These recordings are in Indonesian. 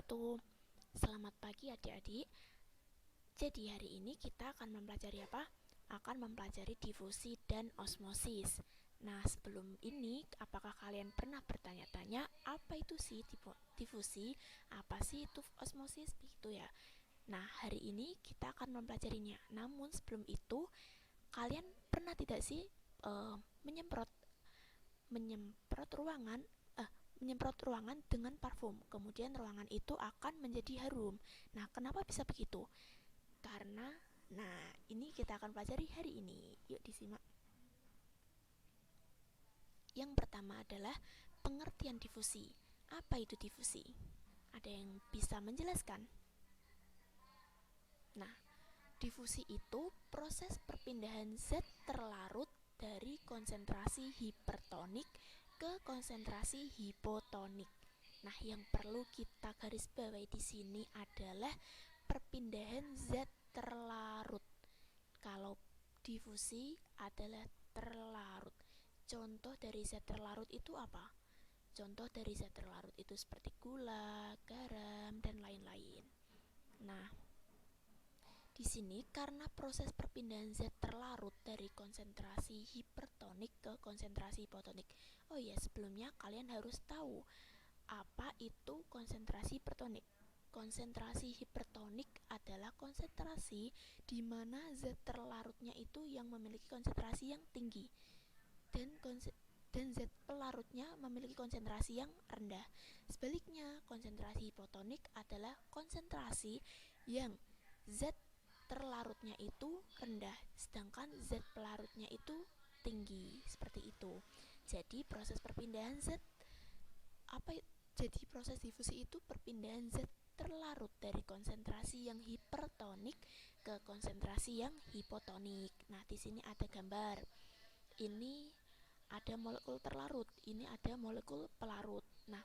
wabarakatuh. Selamat pagi adik-adik. Jadi hari ini kita akan mempelajari apa? Akan mempelajari difusi dan osmosis. Nah, sebelum ini apakah kalian pernah bertanya-tanya apa itu sih difusi, apa sih itu osmosis, begitu ya. Nah, hari ini kita akan mempelajarinya. Namun sebelum itu, kalian pernah tidak sih menyemprot ruangan menyemprot ruangan dengan parfum, kemudian ruangan itu akan menjadi harum. Nah, kenapa bisa begitu? Karena, ini kita akan pelajari hari ini. Yuk disimak. Yang pertama adalah pengertian difusi. Apa itu difusi? Ada yang bisa menjelaskan? Nah, difusi itu proses perpindahan zat terlarut dari konsentrasi hipertonik ke konsentrasi hipotonik. Nah, yang perlu kita garis bawahi di sini adalah perpindahan zat terlarut. Kalau difusi adalah terlarut. Contoh dari zat terlarut itu apa? Contoh dari zat terlarut itu seperti gula, garam, dan lain-lain. Nah, di sini karena proses perpindahan zat terlarut dari konsentrasi hipertonik ke konsentrasi hipotonik. Oh iya, sebelumnya kalian harus tahu apa itu konsentrasi hipertonik. Konsentrasi hipertonik adalah konsentrasi di mana zat terlarutnya itu yang memiliki konsentrasi yang tinggi dan zat pelarutnya memiliki konsentrasi yang rendah. Sebaliknya, konsentrasi hipotonik adalah konsentrasi yang zat terlarutnya itu rendah, sedangkan zat pelarutnya itu tinggi, seperti itu. Jadi proses perpindahan zat jadi proses difusi itu perpindahan zat terlarut dari konsentrasi yang hipertonik ke konsentrasi yang hipotonik. Nah, di sini ada gambar. Ini ada molekul terlarut, ini ada molekul pelarut. Nah,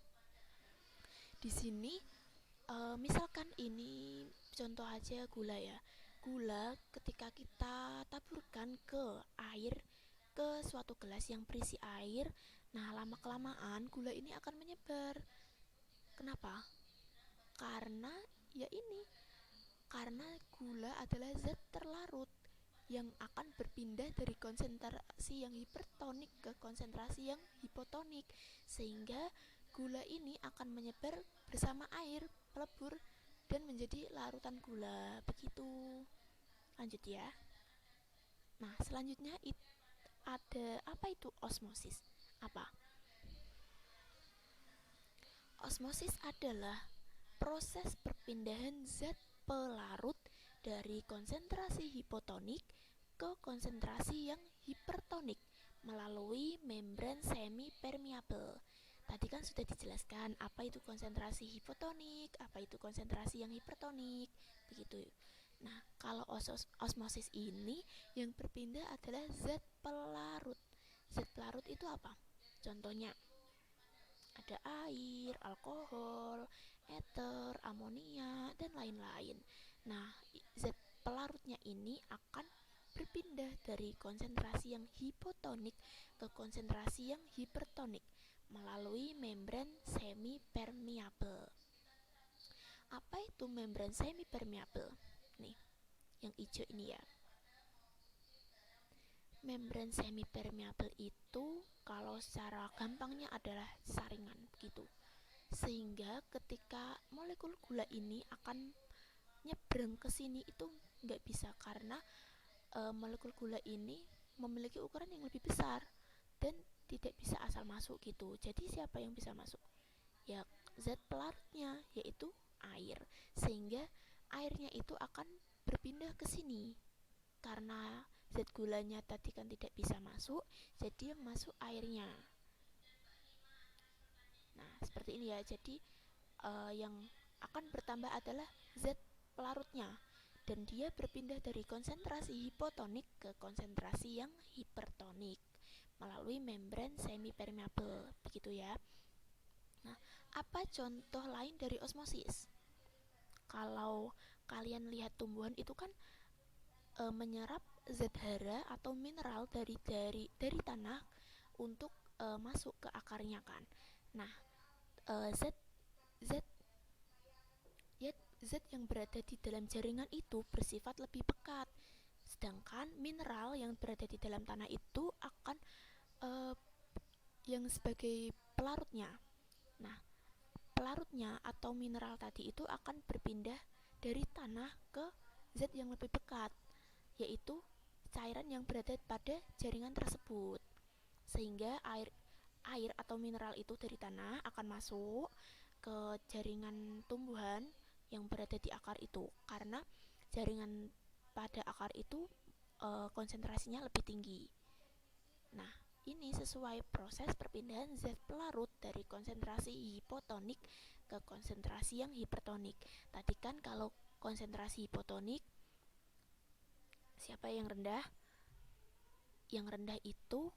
di sini misalkan ini contoh aja gula ya. Gula ketika kita taburkan ke air, ke suatu gelas yang berisi air, nah lama-kelamaan gula ini akan menyebar. Kenapa? Karena karena gula adalah zat terlarut yang akan berpindah dari konsentrasi yang hipertonik ke konsentrasi yang hipotonik, sehingga gula ini akan menyebar bersama air, melebur dan menjadi larutan gula. Begitu. Lanjut ya. Nah, selanjutnya ada apa itu osmosis? Apa? Osmosis adalah proses perpindahan zat pelarut dari konsentrasi hipotonik ke konsentrasi yang hipertonik melalui membran semi permeabel. Tadi kan sudah dijelaskan apa itu konsentrasi hipotonik, apa itu konsentrasi yang hipertonik, begitu. Nah, kalau osmosis ini yang berpindah adalah zat pelarut. Zat pelarut itu apa? Contohnya ada air, alkohol, ether, amonia, dan lain-lain. Nah, zat pelarutnya ini akan berpindah dari konsentrasi yang hipotonik ke konsentrasi yang hipertonik melalui membran semi permeabel. Apa itu membran semi permeabel? Nih, yang hijau ini ya. Membran semi permeabel itu kalau secara gampangnya adalah saringan begitu. Sehingga ketika molekul gula ini akan nyebrang ke sini itu nggak bisa karena molekul gula ini memiliki ukuran yang lebih besar dan tidak bisa asal masuk gitu. Jadi siapa yang bisa masuk? Ya zat pelarutnya, yaitu air. Sehingga airnya itu akan berpindah ke sini. Karena zat gulanya tadi kan tidak bisa masuk, jadi yang masuk airnya. Nah, seperti ini ya. Jadi yang akan bertambah adalah zat pelarutnya dan dia berpindah dari konsentrasi hipotonik ke konsentrasi yang hipertonik melalui membran semi permeabel, begitu ya. Nah, apa contoh lain dari osmosis? Kalau kalian lihat tumbuhan itu kan menyerap zat hara atau mineral dari tanah untuk masuk ke akarnya kan. Nah, zat zat zat yang berada di dalam jaringan itu bersifat lebih pekat, sedangkan mineral yang berada di dalam tanah itu akan yang sebagai pelarutnya. Nah, pelarutnya atau mineral tadi itu akan berpindah dari tanah ke zat yang lebih pekat, yaitu cairan yang berada pada jaringan tersebut. Sehingga air atau mineral itu dari tanah akan masuk ke jaringan tumbuhan yang berada di akar itu, karena jaringan pada akar itu konsentrasinya lebih tinggi. Nah, ini sesuai proses perpindahan zat pelarut dari konsentrasi hipotonik ke konsentrasi yang hipertonik. Tadi kan kalau konsentrasi hipotonik, siapa yang rendah? Yang rendah itu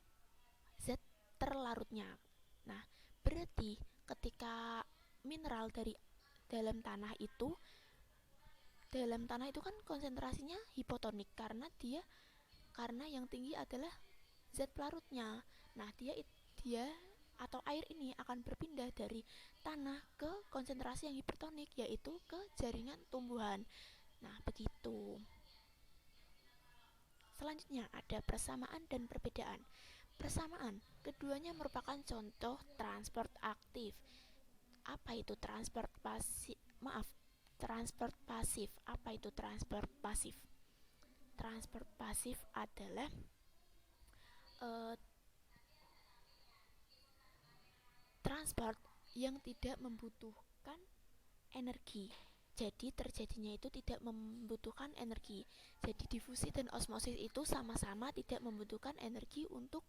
zat terlarutnya. Nah, berarti ketika mineral dari dalam tanah itu kan konsentrasinya hipotonik karena yang tinggi adalah zat pelarutnya. Nah, dia atau air ini akan berpindah dari tanah ke konsentrasi yang hipertonik, yaitu ke jaringan tumbuhan. Nah, begitu. Selanjutnya ada persamaan dan perbedaan. Persamaan, keduanya merupakan contoh transport aktif. Apa itu transport pasif? Transport pasif. Apa itu transport pasif? Transport pasif adalah transport yang tidak membutuhkan energi. Jadi terjadinya itu tidak membutuhkan energi. Jadi difusi dan osmosis itu sama-sama tidak membutuhkan energi untuk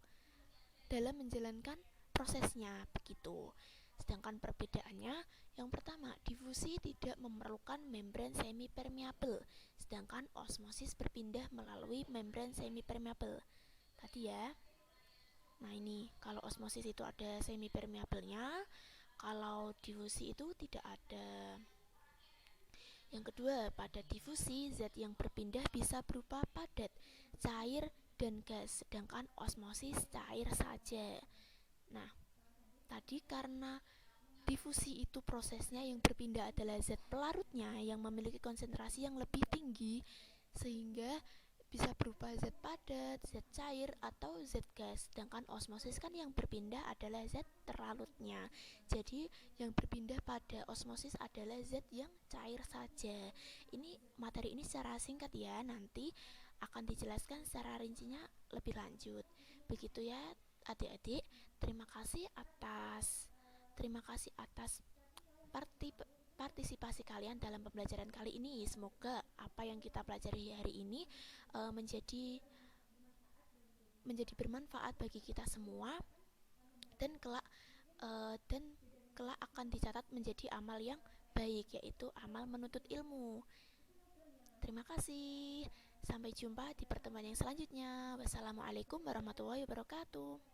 dalam menjalankan prosesnya, begitu. Sedangkan perbedaannya, yang pertama, difusi tidak memerlukan membran semi-permeabel, sedangkan osmosis berpindah melalui membran semi-permeabel. Tadi ya. Nah, ini kalau osmosis itu ada semi-permeabelnya, kalau difusi itu tidak ada. Yang kedua, pada difusi, zat yang berpindah bisa berupa padat, cair, dan gas, sedangkan osmosis cair saja. Nah, tadi karena difusi itu prosesnya yang berpindah adalah zat pelarutnya yang memiliki konsentrasi yang lebih tinggi, sehingga bisa berupa zat padat, zat cair, atau zat gas. Sedangkan osmosis kan yang berpindah adalah zat terlarutnya. Jadi yang berpindah pada osmosis adalah zat yang cair saja. Materi ini secara singkat ya, nanti akan dijelaskan secara rincinya lebih lanjut. Begitu ya adik-adik. Terima kasih atas partisipasi kalian dalam pembelajaran kali ini. Semoga apa yang kita pelajari hari ini menjadi bermanfaat bagi kita semua, dan kelak akan dicatat menjadi amal yang baik, yaitu amal menuntut ilmu. Terima kasih. Sampai jumpa di pertemuan yang selanjutnya. Wassalamualaikum warahmatullahi wabarakatuh.